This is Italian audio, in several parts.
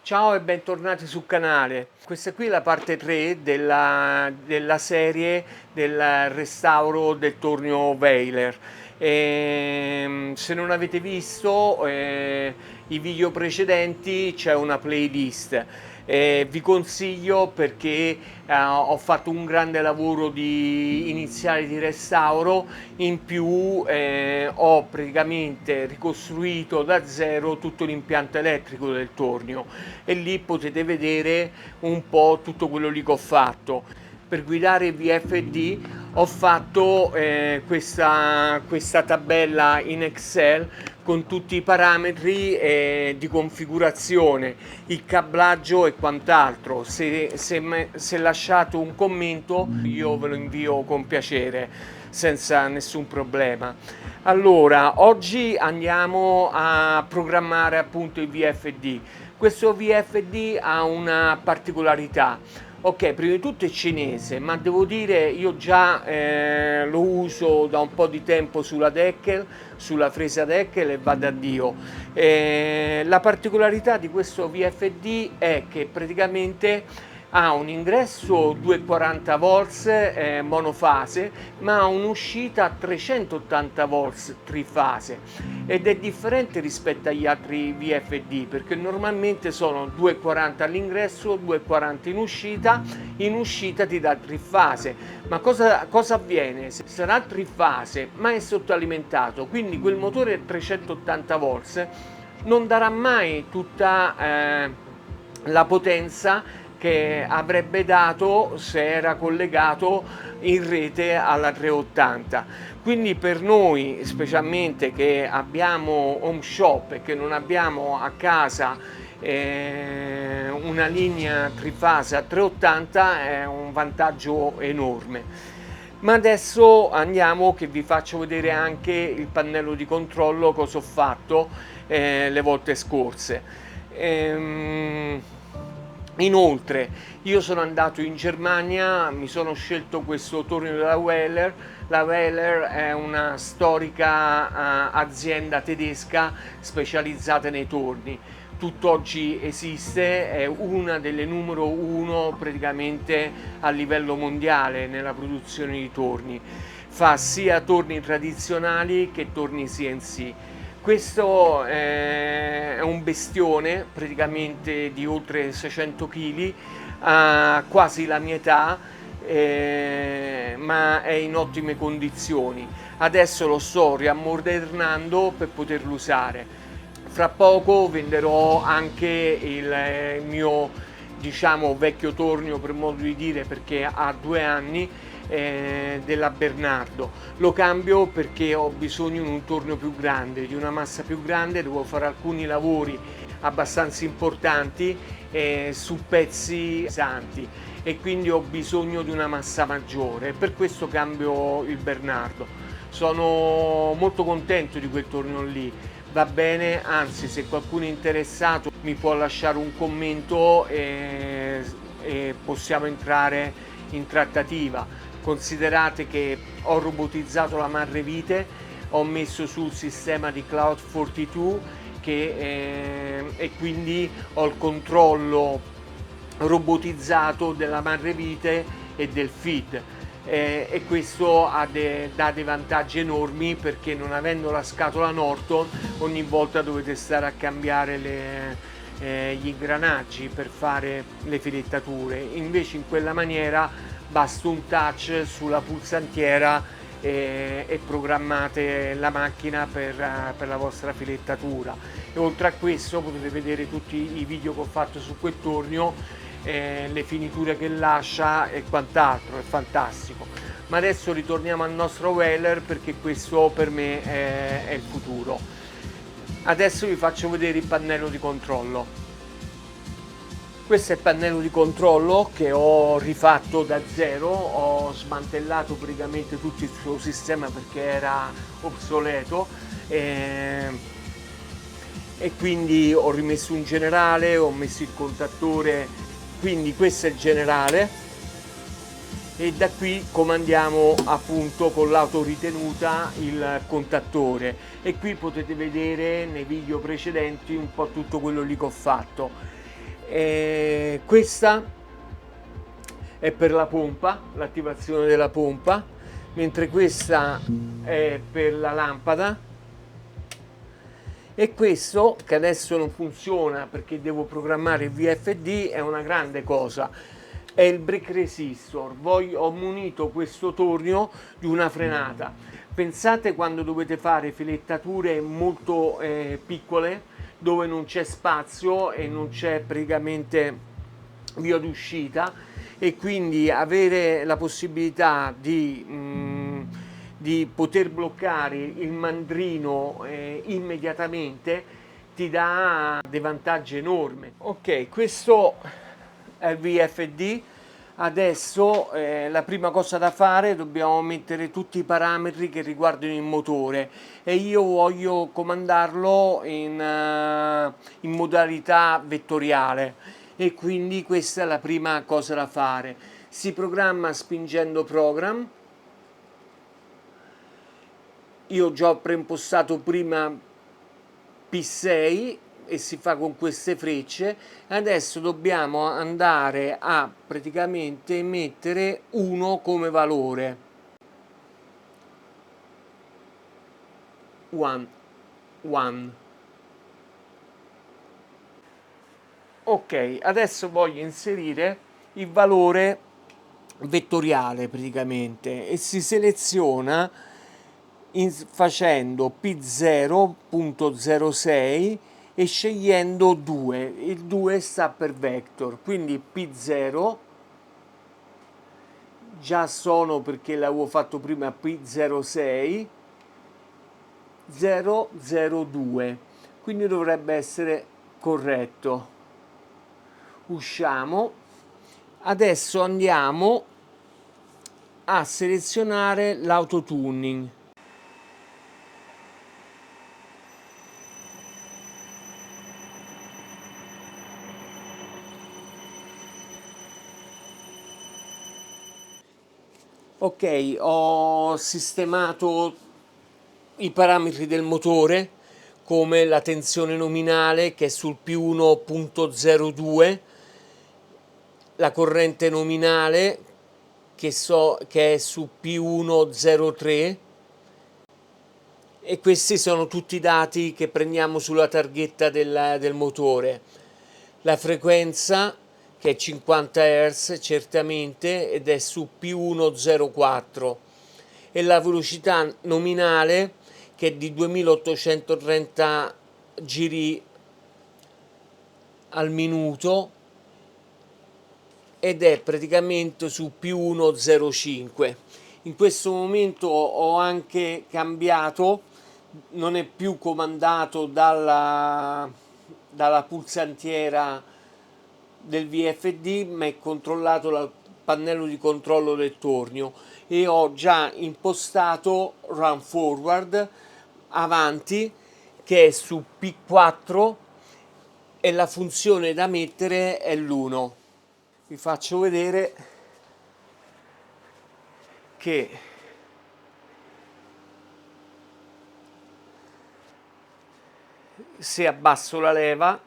Ciao e bentornati sul canale. Questa qui è la parte 3 della serie del restauro del tornio Weiler. Se non avete visto i video precedenti, c'è una playlist. Vi consiglio perché ho fatto un grande lavoro iniziale di restauro, in più ho praticamente ricostruito da zero tutto l'impianto elettrico del tornio e lì potete vedere un po' tutto quello lì che ho fatto. Per guidare VFD ho fatto questa tabella in Excel con tutti i parametri di configurazione, il cablaggio e quant'altro. Se lasciate un commento io ve lo invio con piacere, senza nessun problema. Allora, oggi andiamo a programmare appunto il VFD. Questo VFD ha una particolarità. Ok, prima di tutto è cinese, ma devo dire io già lo uso da un po' di tempo sulla Deckel, sulla fresa Deckel, e vada a Dio. La particolarità di questo VFD è che praticamente ha un ingresso 240 volts monofase, ma ha un'uscita a 380 volts trifase, ed è differente rispetto agli altri VFD perché normalmente sono 240 all'ingresso, 240 in uscita ti dà trifase. Ma cosa avviene? Se sarà trifase ma è sottoalimentato, quindi quel motore a 380 volts non darà mai tutta la potenza che avrebbe dato se era collegato in rete alla 380. Quindi per noi, specialmente che abbiamo home shop e che non abbiamo a casa una linea trifase a 380, è un vantaggio enorme. Ma adesso andiamo che vi faccio vedere anche il pannello di controllo, cosa ho fatto le volte scorse. Inoltre io sono andato in Germania, mi sono scelto questo tornio della Weiler. La Weiler è una storica azienda tedesca specializzata nei torni. Tutt'oggi esiste, è una delle numero uno praticamente a livello mondiale nella produzione di torni. Fa sia torni tradizionali che torni CNC. Questo è un bestione praticamente di oltre 600 kg, ha quasi la mia età, ma è in ottime condizioni. Adesso lo sto riammodernando per poterlo usare. Fra poco venderò anche il mio, diciamo, vecchio tornio, per modo di dire, perché ha 2 anni, della Bernardo. Lo cambio perché ho bisogno di un tornio più grande, di una massa più grande. Devo fare alcuni lavori abbastanza importanti su pezzi pesanti e quindi ho bisogno di una massa maggiore, per questo cambio il Bernardo. Sono molto contento di quel tornio lì, va bene, anzi se qualcuno è interessato mi può lasciare un commento e possiamo entrare in trattativa. Considerate che ho robotizzato la marrevite, ho messo sul sistema di Cloud42 e quindi ho il controllo robotizzato della marrevite e del feed. E questo dà dei vantaggi enormi, perché non avendo la scatola Norton ogni volta dovete stare a cambiare gli ingranaggi per fare le filettature. Invece in quella maniera basta un touch sulla pulsantiera e programmate la macchina per la vostra filettatura. E oltre a questo potete vedere tutti i video che ho fatto su quel tornio, le finiture che lascia e quant'altro. È fantastico. Ma adesso ritorniamo al nostro Weiler, perché questo per me è il futuro. Adesso vi faccio vedere il pannello di controllo. Questo è il pannello di controllo che ho rifatto da zero, ho smantellato praticamente tutto il suo sistema perché era obsoleto e quindi ho rimesso un generale, ho messo il contattore, quindi questo è il generale, e da qui comandiamo appunto con l'autoritenuta il contattore, e qui potete vedere nei video precedenti un po' tutto quello lì che ho fatto. Questa è per la pompa, l'attivazione della pompa, mentre questa è per la lampada, e questo, che adesso non funziona perché devo programmare il VFD, è una grande cosa, è il brake resistor. Ho munito questo tornio di una frenata. Pensate quando dovete fare filettature molto piccole, dove non c'è spazio e non c'è praticamente via d'uscita, e quindi avere la possibilità di poter bloccare il mandrino immediatamente ti dà dei vantaggi enormi. Ok, questo è il VFD. Adesso la prima cosa da fare, dobbiamo mettere tutti i parametri che riguardano il motore, e io voglio comandarlo in modalità vettoriale, e quindi questa è la prima cosa da fare. Si programma spingendo program. Io già ho preimpostato prima P6 e si fa con queste frecce. Adesso dobbiamo andare a praticamente mettere 1 come valore. 1. Ok, adesso voglio inserire il valore vettoriale praticamente, e si seleziona facendo P0.06 e scegliendo 2. Il 2 sta per vector, quindi P0 già sono, perché l'avevo fatto prima, P06 002, quindi dovrebbe essere corretto. Usciamo. Adesso andiamo a selezionare l'autotuning. Ok, ho sistemato i parametri del motore, come la tensione nominale che è sul P1.02, la corrente nominale che è su P103, e questi sono tutti i dati che prendiamo sulla targhetta del motore. La frequenza, che è 50 Hz certamente, ed è su P104, e la velocità nominale, che è di 2830 giri al minuto, ed è praticamente su P105. In questo momento ho anche cambiato, non è più comandato dalla pulsantiera del VFD, ma è controllato dal pannello di controllo del tornio, e ho già impostato Run Forward avanti, che è su P4, e la funzione da mettere è l'1. Vi faccio vedere che se abbasso la leva,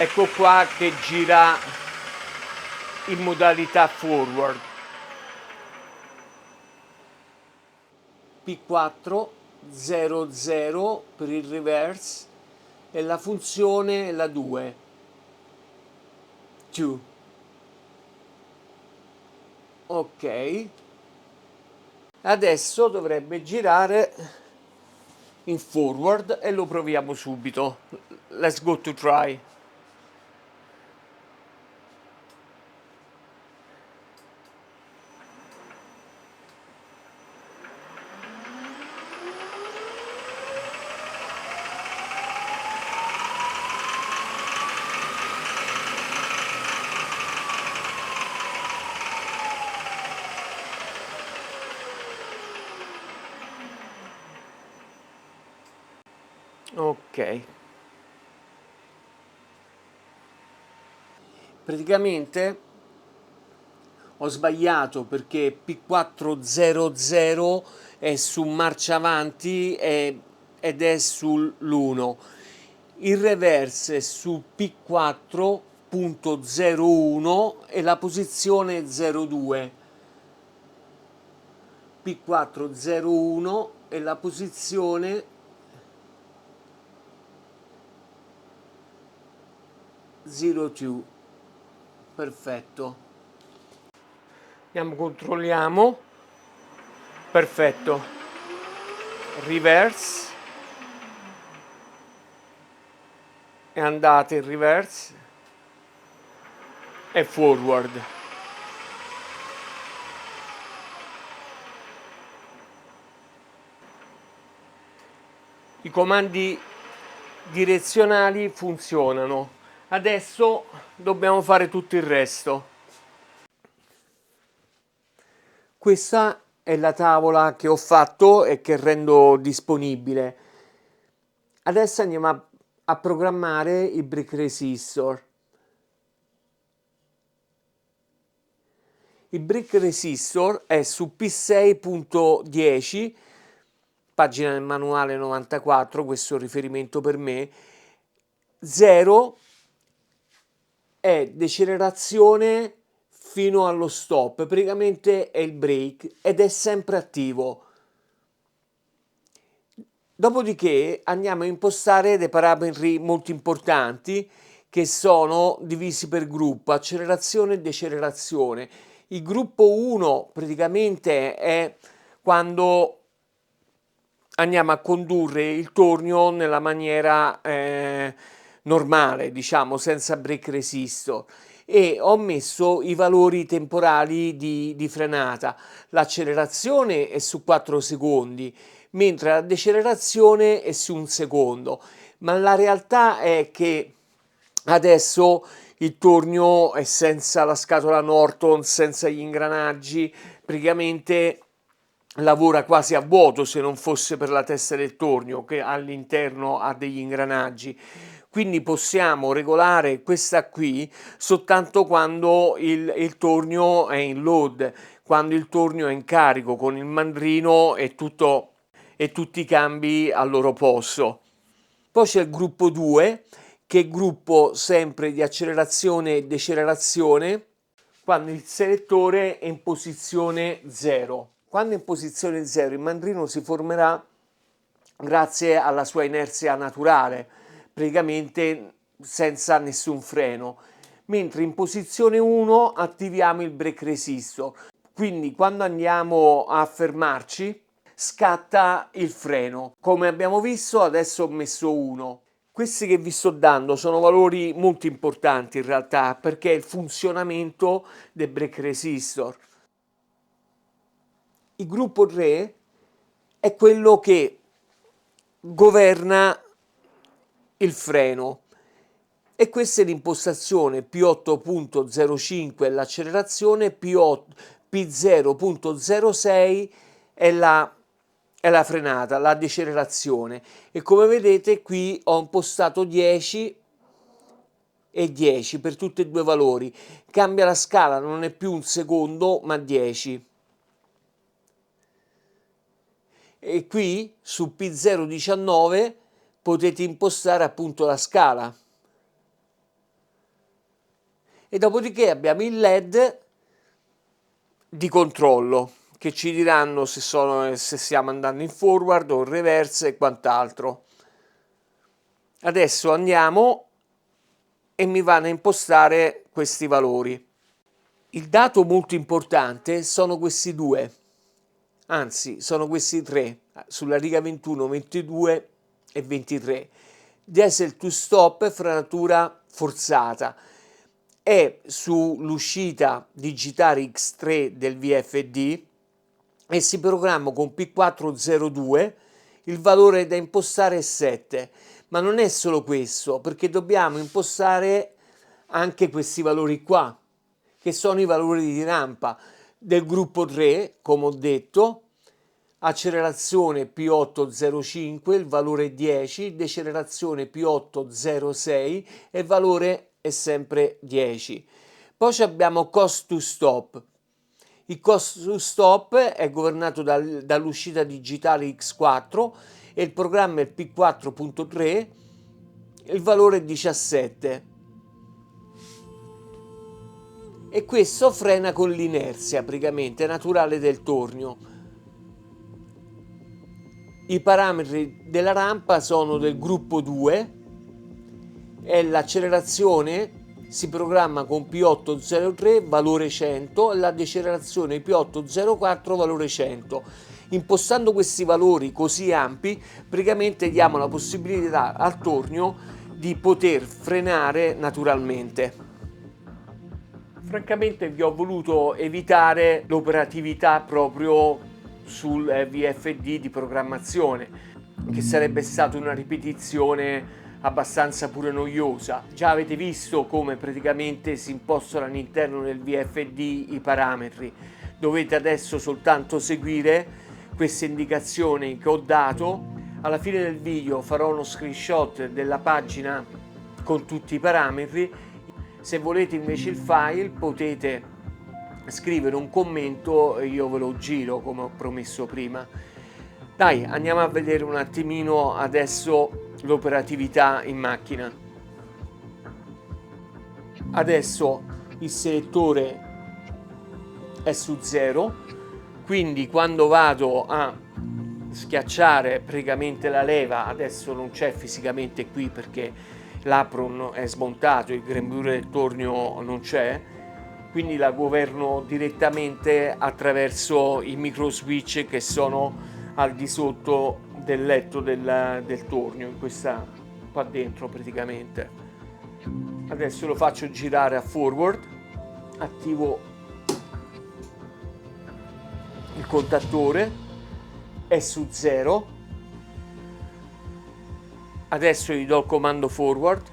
ecco qua che gira in modalità forward. P4 00 per il reverse, e la funzione è la 2. 2. Ok, adesso dovrebbe girare in forward e lo proviamo subito. Let's go to try. Ok, praticamente ho sbagliato perché P400 è su marcia avanti ed è sull'1. Il reverse è su P4.01 e la posizione 02. P401 e la posizione 02. Perfetto. Andiamo, controlliamo. Perfetto. Reverse. È andata in reverse e forward. I comandi direzionali funzionano. Adesso dobbiamo fare tutto il resto. Questa è la tavola che ho fatto e che rendo disponibile. Adesso andiamo a programmare il Brick Resistor. Il Brick Resistor è su P6.10, pagina del manuale 94, questo è un riferimento per me. 0 è decelerazione fino allo stop, praticamente è il break ed è sempre attivo. Dopodiché andiamo a impostare dei parametri molto importanti che sono divisi per gruppo, accelerazione e decelerazione. Il gruppo 1 praticamente è quando andiamo a condurre il tornio nella maniera normale, diciamo, senza break resistor, e ho messo i valori temporali di frenata. L'accelerazione è su 4 secondi, mentre la decelerazione è su 1 secondo, ma la realtà è che adesso il tornio è senza la scatola Norton, senza gli ingranaggi, praticamente lavora quasi a vuoto se non fosse per la testa del tornio che all'interno ha degli ingranaggi. Quindi possiamo regolare questa qui soltanto quando il tornio è in load, quando il tornio è in carico con il mandrino e tutti i cambi al loro posto. Poi c'è il gruppo 2, che è gruppo sempre di accelerazione e decelerazione, quando il selettore è in posizione 0. Quando è in posizione 0 il mandrino si formerà grazie alla sua inerzia naturale, praticamente senza nessun freno, mentre in posizione 1 attiviamo il brake resistor. Quindi quando andiamo a fermarci scatta il freno. Come abbiamo visto adesso ho messo 1. Questi che vi sto dando sono valori molto importanti in realtà perché è il funzionamento del brake resistor. Il gruppo 3 è quello che governa il freno e questa è l'impostazione. P8.05 è l'accelerazione, P0.06 è la frenata, la decelerazione, e come vedete qui ho impostato 10 e 10 per tutti e due i valori. Cambia la scala, non è più 1 secondo ma 10. E qui su P019 potete impostare appunto la scala. E dopodiché abbiamo il LED di controllo che ci diranno se stiamo andando in forward o in reverse e quant'altro. Adesso andiamo e mi vanno a impostare questi valori. Il dato molto importante sono questi due, anzi sono questi tre, sulla riga 21, 22 e 23. Diesel to stop, frenatura forzata. È sull'uscita digitare X3 del VFD e si programma con P402. Il valore da impostare è 7, ma non è solo questo, perché dobbiamo impostare anche questi valori qua, che sono i valori di rampa del gruppo 3, come ho detto. Accelerazione P805, il valore 10, decelerazione P806 e il valore è sempre 10. Poi abbiamo cost to stop. Il cost to stop è governato dall'uscita digitale X4 e il programma è il P4.3, il valore è 17. E questo frena con l'inerzia praticamente naturale del tornio. I parametri della rampa sono del gruppo 2 e l'accelerazione si programma con P803 valore 100 e la decelerazione P804 valore 100. Impostando questi valori così ampi, praticamente diamo la possibilità al tornio di poter frenare naturalmente. Francamente vi ho voluto evitare l'operatività proprio sul VFD di programmazione, che sarebbe stata una ripetizione abbastanza pure noiosa. Già avete visto come praticamente si impostano all'interno del VFD i parametri. Dovete adesso soltanto seguire queste indicazioni che ho dato. Alla fine del video farò uno screenshot della pagina con tutti i parametri. Se volete invece il file potete scrivere un commento e io ve lo giro come ho promesso prima. Dai, andiamo a vedere un attimino adesso l'operatività in macchina. Adesso il selettore è su 0, quindi quando vado a schiacciare praticamente la leva, adesso non c'è fisicamente qui perché l'apron è smontato, il grembiule del tornio non c'è, quindi la governo direttamente attraverso i micro switch che sono al di sotto del letto del tornio, in questa qua dentro praticamente. Adesso lo faccio girare a forward, attivo il contattore, è su 0, adesso gli do il comando forward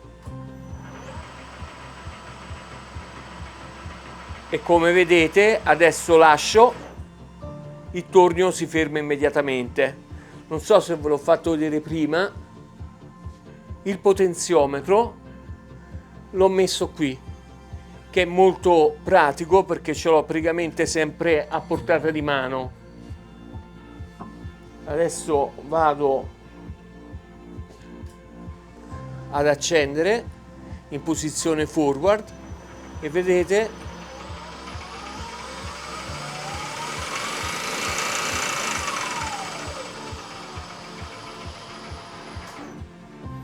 e come vedete adesso lascio, il tornio si ferma immediatamente. Non so se ve l'ho fatto vedere prima, il potenziometro l'ho messo qui, che è molto pratico perché ce l'ho praticamente sempre a portata di mano. Adesso vado ad accendere in posizione forward e vedete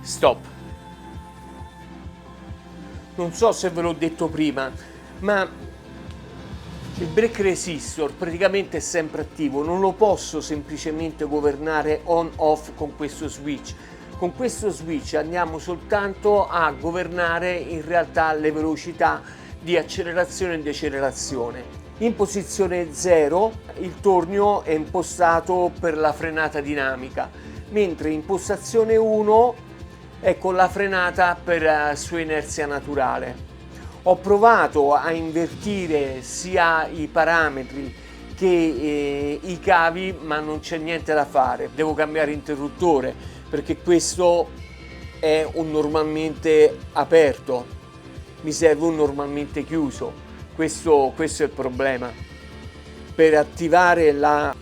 stop. Non so se ve l'ho detto prima, ma il brake resistor praticamente è sempre attivo, non lo posso semplicemente governare on off con questo switch. Con questo switch andiamo soltanto a governare in realtà le velocità di accelerazione e decelerazione. In posizione 0 il tornio è impostato per la frenata dinamica, mentre in postazione 1 è con la frenata per sua inerzia naturale. Ho provato a invertire sia i parametri che i cavi, ma non c'è niente da fare. Devo cambiare interruttore perché questo è un normalmente aperto, mi serve un normalmente chiuso. Questo è il problema. Per attivare la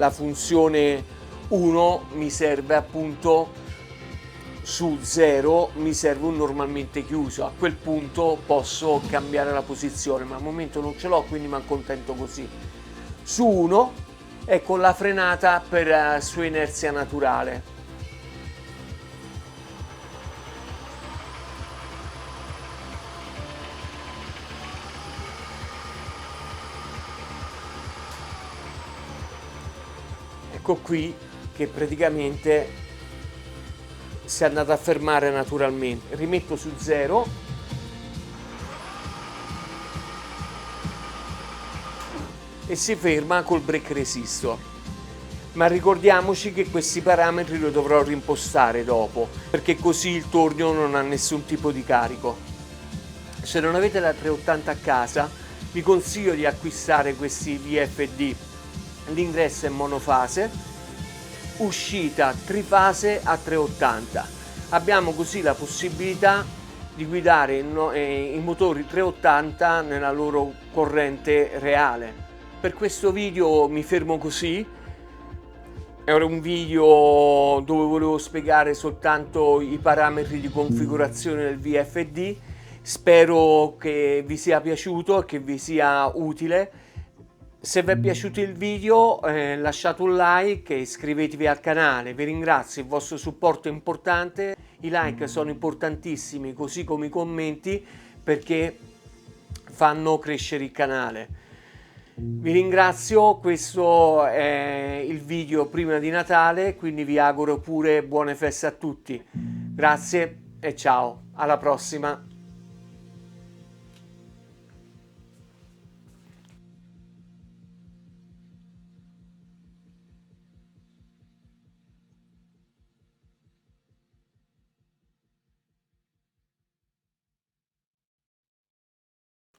funzione 1 mi serve appunto su 0, mi serve un normalmente chiuso. A quel punto posso cambiare la posizione, ma al momento non ce l'ho, quindi mi accontento così. Su 1 è con la frenata per sua inerzia naturale. Ecco qui che praticamente si è andato a fermare naturalmente. Rimetto su 0 e si ferma col brake resistor. Ma ricordiamoci che questi parametri li dovrò rimpostare dopo, perché così il tornio non ha nessun tipo di carico. Se non avete la 380 a casa, vi consiglio di acquistare questi VFD. L'ingresso è monofase, uscita trifase a 380. Abbiamo così la possibilità di guidare i motori 380 nella loro corrente reale. Per questo video mi fermo così. Era un video dove volevo spiegare soltanto i parametri di configurazione del VFD. Spero che vi sia piaciuto e che vi sia utile. Se vi è piaciuto il video lasciate un like e iscrivetevi al canale. Vi ringrazio, il vostro supporto è importante. I like sono importantissimi, così come i commenti, perché fanno crescere il canale. Vi ringrazio, questo è il video prima di Natale, quindi vi auguro pure buone feste a tutti. Grazie e ciao, alla prossima.